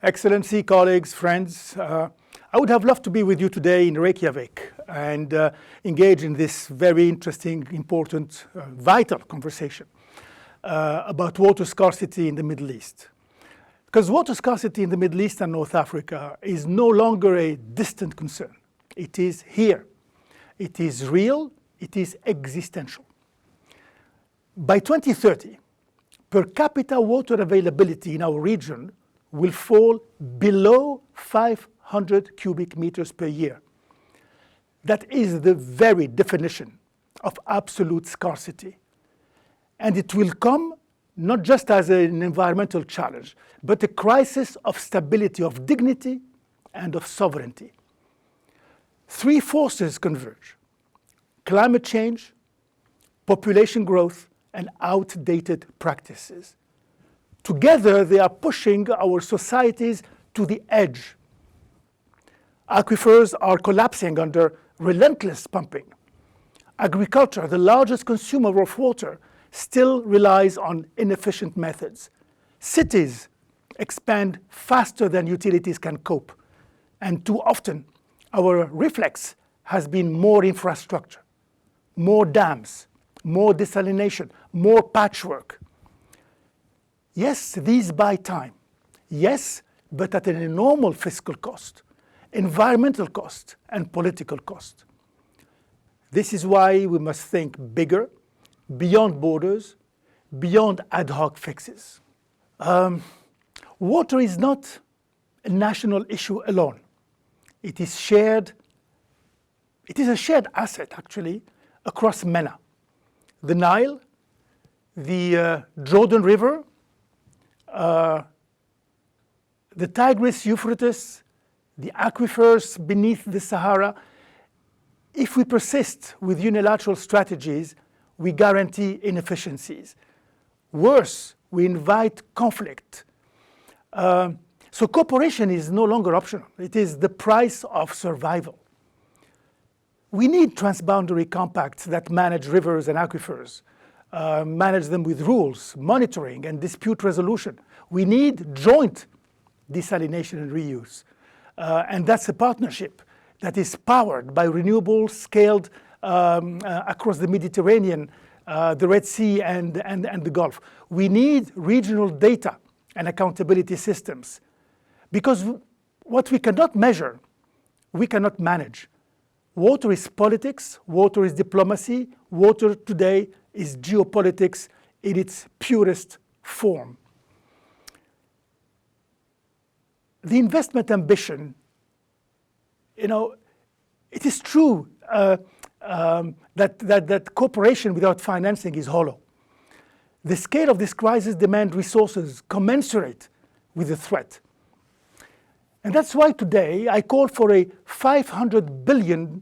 Excellency, colleagues, friends, I would have loved to be with you today in Reykjavik and engage in this very interesting, important, vital conversation about water scarcity in the Middle East. Because water scarcity in the Middle East and North Africa is no longer a distant concern. It is here. It is real. It is existential. By 2030, per capita water availability in our region will fall below 500 cubic meters per year. That is the very definition of absolute scarcity. And it will come not just as an environmental challenge, but a crisis of stability, of dignity, and of sovereignty. Three forces converge: climate change, population growth, and outdated practices. Together, they are pushing our societies to the edge. Aquifers are collapsing under relentless pumping. Agriculture, the largest consumer of water, still relies on inefficient methods. Cities expand faster than utilities can cope. And too often, our reflex has been more infrastructure, more dams, more desalination, more patchwork. Yes, these buy time. Yes, but at an enormous fiscal cost, environmental cost, and political cost. This is why we must think bigger, beyond borders, beyond ad hoc fixes. Water is not a national issue alone. It is shared. It is a shared asset, actually, across MENA. The Nile, the Jordan River, the Tigris, Euphrates, the aquifers beneath the Sahara. If we persist with unilateral strategies, we guarantee inefficiencies. Worse, we invite conflict. So cooperation is no longer optional. It is the price of survival. We need transboundary compacts that manage rivers and aquifers, manage them with rules, monitoring, and dispute resolution. We need joint desalination and reuse. And that's a partnership that is powered by renewables scaled across the Mediterranean, the Red Sea, and the Gulf. We need regional data and accountability systems, because what we cannot measure, we cannot manage. Water is politics, water is diplomacy, water today is geopolitics in its purest form. The investment ambition, it is true that cooperation without financing is hollow. The scale of this crisis demands resources commensurate with the threat. And that's why today I call for a $500 billion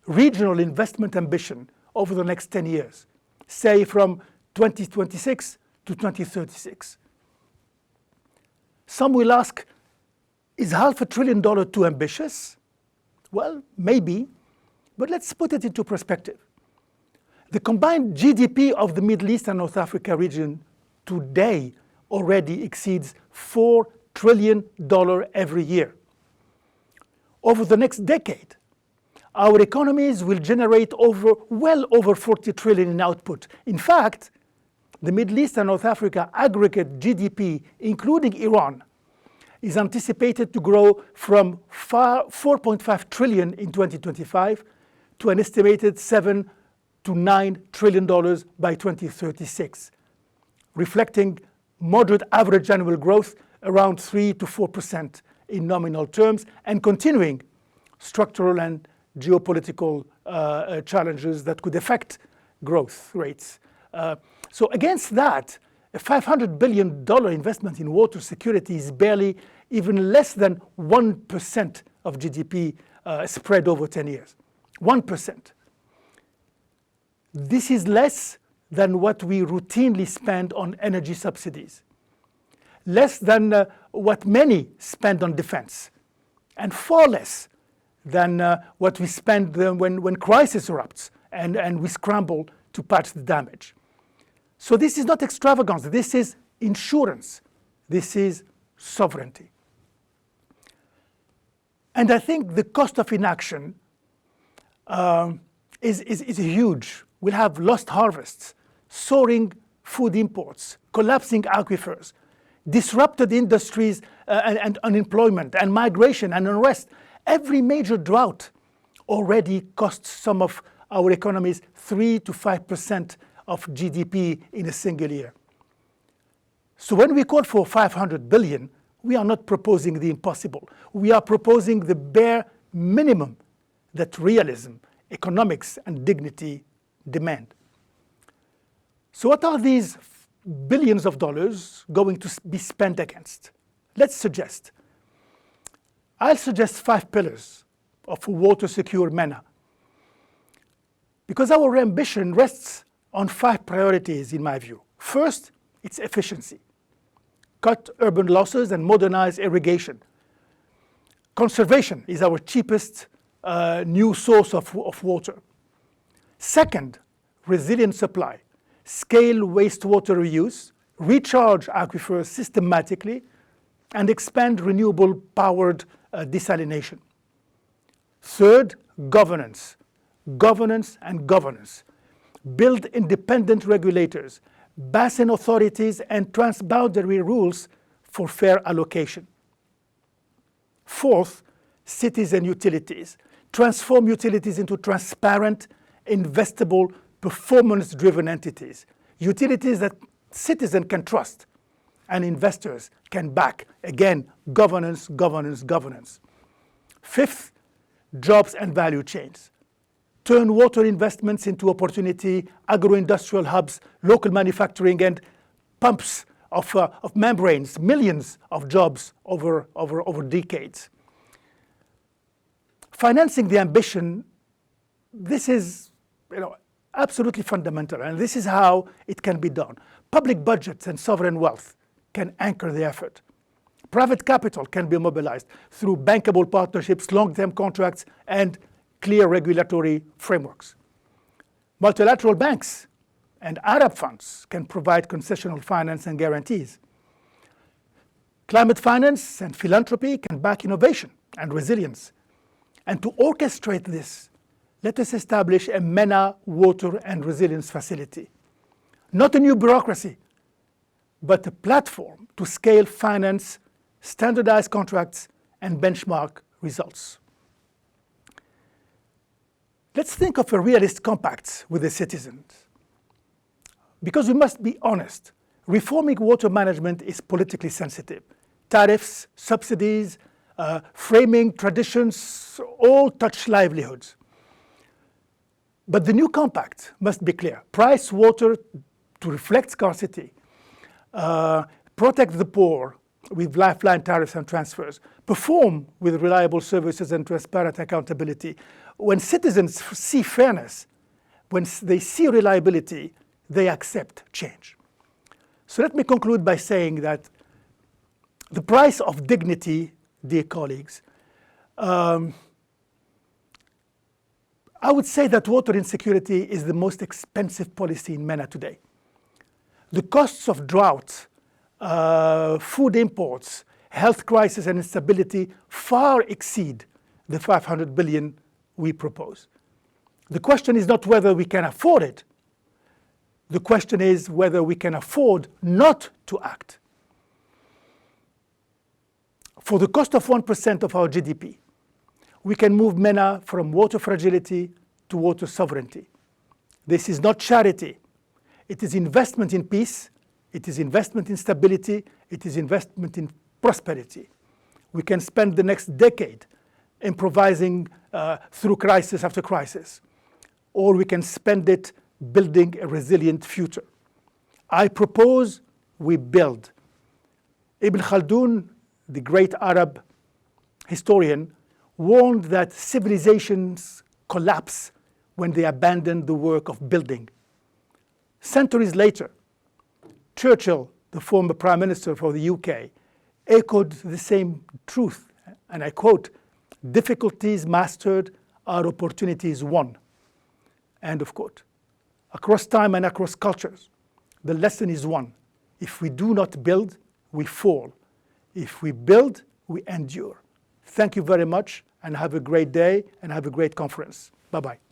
regional investment ambition over the next 10 years, say from 2026 to 2036. Some will ask, is $500 billion too ambitious? Well, maybe, but let's put it into perspective. The combined GDP of the Middle East and North Africa region today already exceeds $4 trillion every year. Over the next decade, our economies will generate well over 40 trillion in output. In fact, the Middle East and North Africa aggregate GDP, including Iran, is anticipated to grow from $4.5 trillion in 2025 to an estimated $7 to $9 trillion by 2036, reflecting moderate average annual growth around 3 to 4% in nominal terms, and continuing structural and geopolitical challenges that could affect growth rates. So against that, a $500 billion investment in water security is barely even less than 1% of GDP spread over 10 years. 1%. This is less than what we routinely spend on energy subsidies, less than what many spend on defense, and far less than what we spend when crisis erupts and we scramble to patch the damage. So this is not extravagance, this is insurance, this is sovereignty. And I think the cost of inaction is huge. We'll have lost harvests, soaring food imports, collapsing aquifers, disrupted industries and unemployment and migration and unrest. Every major drought already costs some of our economies 3 to 5% of GDP in a single year. So when we call for 500 billion, we are not proposing the impossible. We are proposing the bare minimum that realism, economics, and dignity demand. So what are these billions of dollars going to be spent against? Let's suggest. I'll suggest 5 pillars of a water-secure MENA, because our ambition rests on 5 priorities, in my view. First, it's efficiency. Cut urban losses and modernize irrigation. Conservation is our cheapest new source of water. Second, resilient supply. Scale wastewater reuse, recharge aquifers systematically, and expand renewable-powered desalination. Third, governance. Governance and governance. Build independent regulators, basin authorities, and transboundary rules for fair allocation. Fourth, cities and utilities. Transform utilities into transparent, investable, performance-driven entities. Utilities that citizens can trust and investors can back. Again, governance, governance, governance. Fifth, jobs and value chains. Turn water investments into opportunity, agro-industrial hubs, local manufacturing, and pumps of membranes, millions of jobs over decades. Financing the ambition, this is absolutely fundamental, and this is how it can be done. Public budgets and sovereign wealth can anchor the effort. Private capital can be mobilized through bankable partnerships, long-term contracts, and clear regulatory frameworks. Multilateral banks and Arab funds can provide concessional finance and guarantees. Climate finance and philanthropy can back innovation and resilience. And to orchestrate this, let us establish a MENA Water and Resilience Facility. Not a new bureaucracy, but a platform to scale finance, standardize contracts, and benchmark results. Let's think of a realist compact with the citizens. Because we must be honest, reforming water management is politically sensitive. Tariffs, subsidies, framing traditions, all touch livelihoods. But the new compact must be clear. Price water to reflect scarcity, protect the poor with lifeline tariffs and transfers, perform with reliable services and transparent accountability. When citizens see fairness, when they see reliability, they accept change. So let me conclude by saying that the price of dignity, dear colleagues, I would say that water insecurity is the most expensive policy in MENA today. The costs of drought, food imports, health crisis, and instability far exceed the 500 billion we propose. The question is not whether we can afford it. The question is whether we can afford not to act. For the cost of 1% of our GDP, we can move MENA from water fragility to water sovereignty. This is not charity. It is investment in peace. It is investment in stability. It is investment in prosperity. We can spend the next decade improvising through crisis after crisis, or we can spend it building a resilient future. I propose we build. Ibn Khaldun, the great Arab historian, warned that civilizations collapse when they abandon the work of building. Centuries later, Churchill, the former Prime Minister for the UK, echoed the same truth, and I quote, "Difficulties mastered are opportunities won." End of quote. Across time and across cultures, the lesson is one. If we do not build, we fall. If we build, we endure. Thank you very much. and have a great day and have a great conference. Bye-bye.